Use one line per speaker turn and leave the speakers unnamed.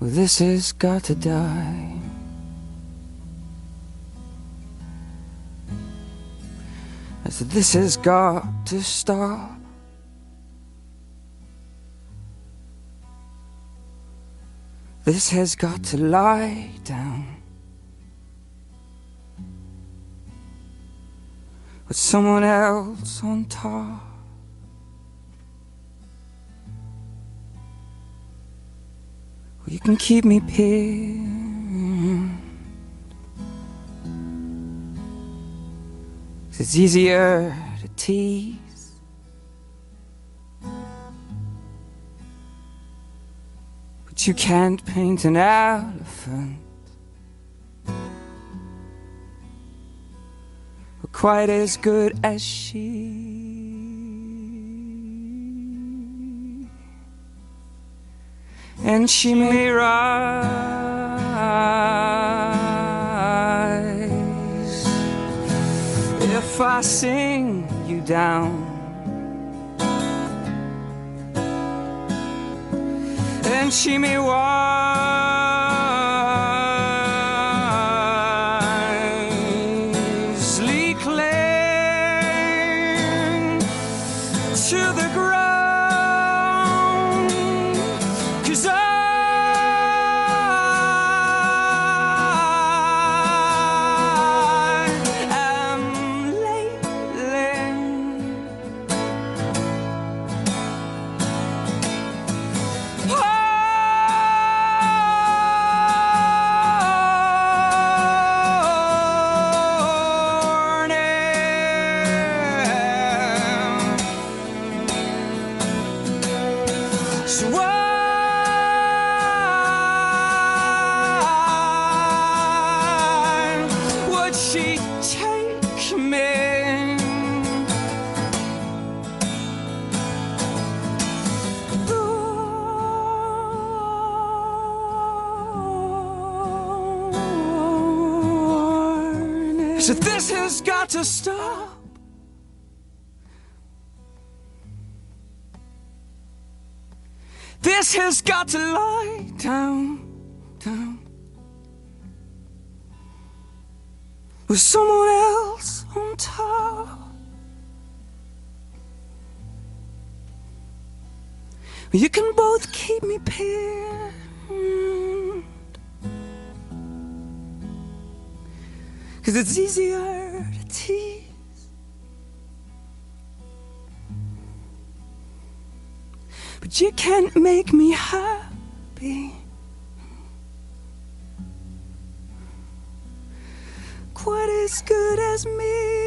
Well, this has got to die. I said, this has got to stop. This has got to lie down. With someone else on top. Well, you can keep me pinned. It's easier to tease. But you can't paint an elephant quite as good as she. And she may rise if I sing you down, and she may wisely cling to the ground, 'cause I am Leyland. So why would she take me? So this has got to stop. This has got to lie down, down, with someone else on top. You can both keep me pinned, 'cause it's easier to tease. But you can't make me happy quite as good as me.